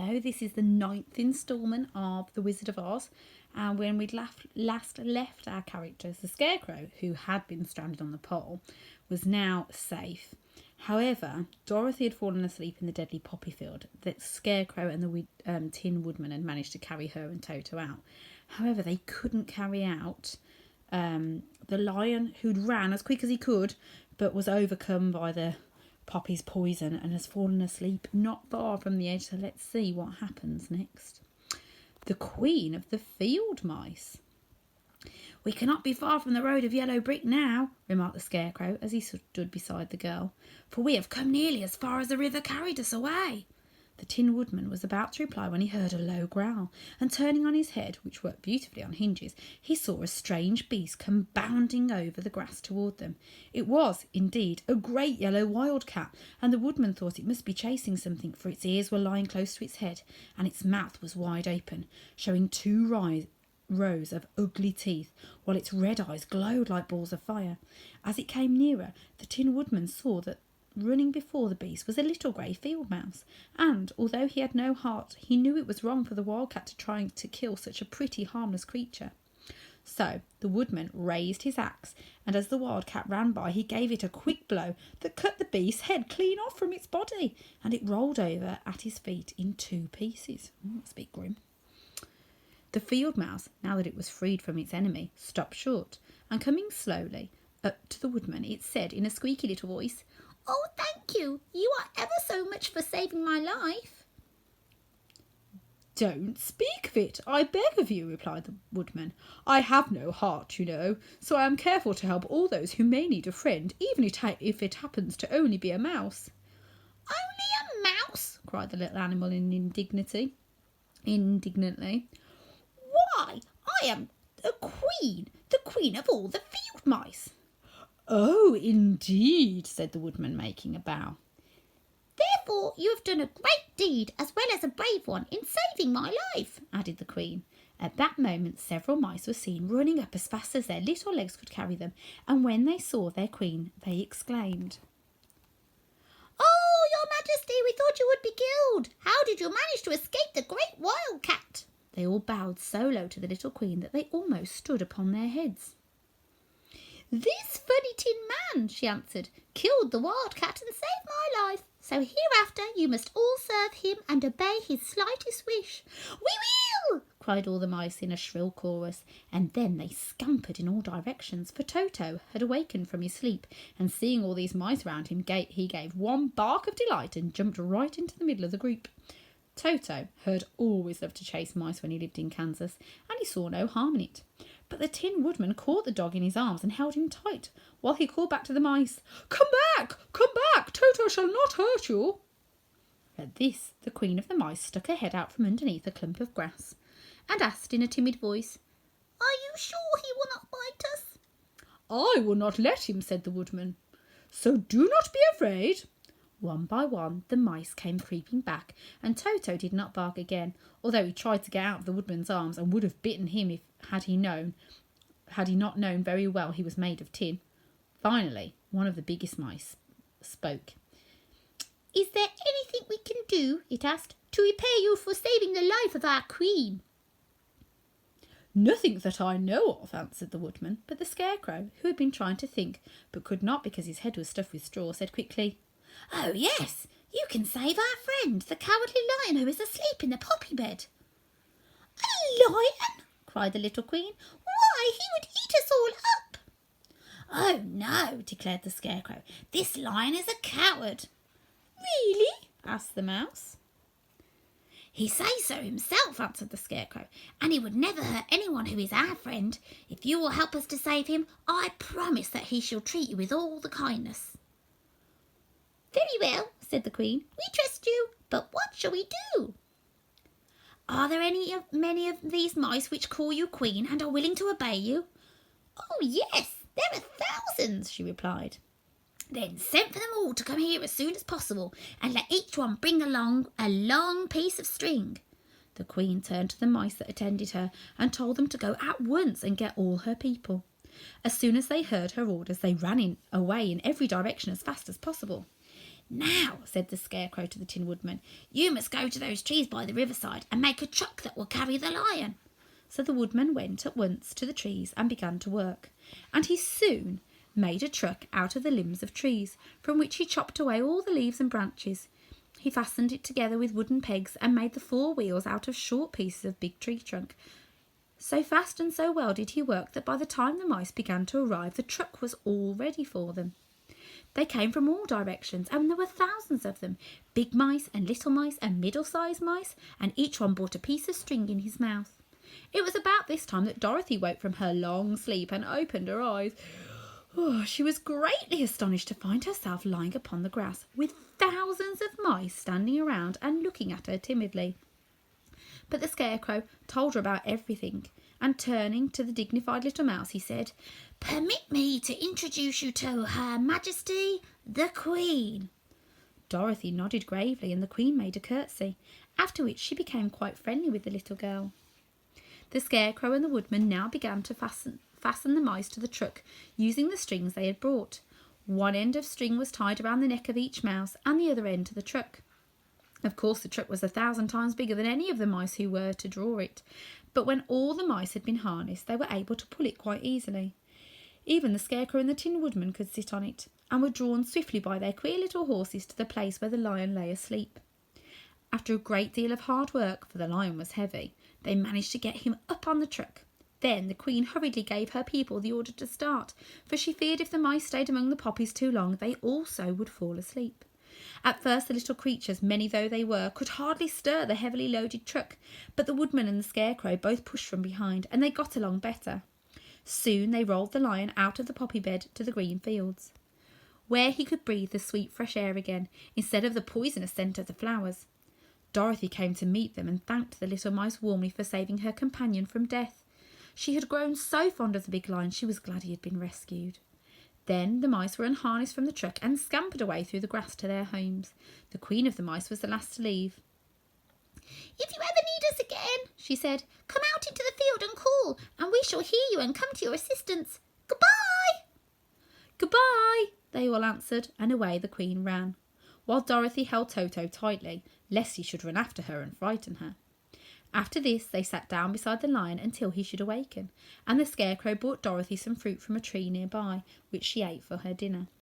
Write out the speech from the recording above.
So this is the 9th instalment of The Wizard of Oz. And when we'd last left our characters, the Scarecrow, who had been stranded on the pole, was now safe. However, Dorothy had fallen asleep in the deadly poppy field. The Scarecrow and the Tin Woodman had managed to carry her and Toto out. However, they couldn't carry out the lion, who'd ran as quick as he could, but was overcome by the poppy's poison and has fallen asleep not far from the edge. So let's see what happens next. The Queen of the Field Mice. "We cannot be far from the road of yellow brick now," remarked the Scarecrow as he stood beside the girl, "for we have come nearly as far as the river carried us away." The Tin Woodman was about to reply when he heard a low growl, and turning on his head, which worked beautifully on hinges, he saw a strange beast come bounding over the grass toward them. It was, indeed, a great yellow wildcat, and the Woodman thought it must be chasing something, for its ears were lying close to its head, and its mouth was wide open, showing two rows of ugly teeth, while its red eyes glowed like balls of fire. As it came nearer, the Tin Woodman saw that running before the beast was a little grey field mouse, and although he had no heart, he knew it was wrong for the wildcat to try to kill such a pretty harmless creature. So the Woodman raised his axe, and as the wildcat ran by, he gave it a quick blow that cut the beast's head clean off from its body, and it rolled over at his feet in 2 pieces. That's a bit grim. The field mouse, now that it was freed from its enemy, stopped short, and coming slowly up to the Woodman, it said in a squeaky little voice, "Oh, thank you. You are ever so much for saving my life." "Don't speak of it, I beg of you," replied the Woodman. "I have no heart, you know, so I am careful to help all those who may need a friend, even if it happens to only be a mouse." "Only a mouse?" cried the little animal indignantly. "Why, I am the queen of all the field mice." "Oh, indeed," said the Woodman, making a bow. "Therefore you have done a great deed as well as a brave one in saving my life," added the Queen. At that moment several mice were seen running up as fast as their little legs could carry them, and when they saw their Queen, they exclaimed, "Oh, your Majesty, we thought you would be killed. How did you manage to escape the great wildcat?" They all bowed so low to the little Queen that they almost stood upon their heads. "This funny tin man," she answered, "killed the wildcat and saved my life. So hereafter you must all serve him and obey his slightest wish." "We will!" cried all the mice in a shrill chorus, and then they scampered in all directions, for Toto had awakened from his sleep, and seeing all these mice round him, he gave one bark of delight and jumped right into the middle of the group. Toto had always loved to chase mice when he lived in Kansas, and he saw no harm in it. But the Tin Woodman caught the dog in his arms and held him tight, while he called back to the mice, Come back! Toto shall not hurt you." At this, the Queen of the Mice stuck her head out from underneath a clump of grass, and asked in a timid voice, "Are you sure he will not bite us?" "I will not let him," said the Woodman, "so do not be afraid." One by one, the mice came creeping back, and Toto did not bark again, although he tried to get out of the Woodman's arms and would have bitten him had he not known very well he was made of tin. Finally, one of the biggest mice spoke. "Is there anything we can do," it asked, "to repay you for saving the life of our Queen?" "Nothing that I know of," answered the Woodman, but the Scarecrow, who had been trying to think, but could not because his head was stuffed with straw, said quickly, "Oh, yes, you can save our friend, the Cowardly Lion who is asleep in the poppy bed." "A lion?" cried the little Queen. "Why, he would eat us all up." "Oh, no," declared the Scarecrow. "This lion is a coward." "Really?" asked the mouse. "He says so himself," answered the Scarecrow, "and he would never hurt anyone who is our friend. If you will help us to save him, I promise that he shall treat you with all the kindness." "Very well," said the Queen. "We trust you, but what shall we do?" "Are there many of these mice which call you Queen and are willing to obey you?" "Oh, yes, there are thousands," she replied. "Then send for them all to come here as soon as possible, and let each one bring along a long piece of string." The Queen turned to the mice that attended her and told them to go at once and get all her people. As soon as they heard her orders, they ran away in every direction as fast as possible. "Now," said the Scarecrow to the Tin Woodman, "you must go to those trees by the riverside and make a truck that will carry the lion." So the Woodman went at once to the trees and began to work, and he soon made a truck out of the limbs of trees, from which he chopped away all the leaves and branches. He fastened it together with wooden pegs and made the 4 wheels out of short pieces of big tree trunk. So fast and so well did he work that by the time the mice began to arrive, the truck was all ready for them. They came from all directions, and there were thousands of them, big mice and little mice and middle-sized mice, and each one brought a piece of string in his mouth. It was about this time that Dorothy woke from her long sleep and opened her eyes. She was greatly astonished to find herself lying upon the grass, with thousands of mice standing around and looking at her timidly. But the Scarecrow told her about everything, and turning to the dignified little mouse, he said, "Permit me to introduce you to Her Majesty, the Queen." Dorothy nodded gravely, and the Queen made a curtsy, after which she became quite friendly with the little girl. The Scarecrow and the Woodman now began to fasten the mice to the truck, using the strings they had brought. One end of string was tied around the neck of each mouse, and the other end to the truck. Of course, the truck was 1,000 times bigger than any of the mice who were to draw it, but when all the mice had been harnessed, they were able to pull it quite easily. Even the Scarecrow and the Tin Woodman could sit on it, and were drawn swiftly by their queer little horses to the place where the lion lay asleep. After a great deal of hard work, for the lion was heavy, they managed to get him up on the truck. Then the Queen hurriedly gave her people the order to start, for she feared if the mice stayed among the poppies too long, they also would fall asleep. At first the little creatures, many though they were, could hardly stir the heavily loaded truck, but the Woodman and the Scarecrow both pushed from behind, and they got along better. Soon they rolled the lion out of the poppy bed to the green fields, where he could breathe the sweet fresh air again, instead of the poisonous scent of the flowers. Dorothy came to meet them and thanked the little mice warmly for saving her companion from death. She had grown so fond of the big lion she was glad he had been rescued. Then the mice were unharnessed from the truck and scampered away through the grass to their homes. The Queen of the Mice was the last to leave. "If you ever need us again," she said, "come out into the field and call, and we shall hear you and come to your assistance. Goodbye!" "Goodbye!" they all answered, and away the Queen ran, while Dorothy held Toto tightly, lest he should run after her and frighten her. After this they sat down beside the lion until he should awaken, and the Scarecrow brought Dorothy some fruit from a tree nearby, which she ate for her dinner.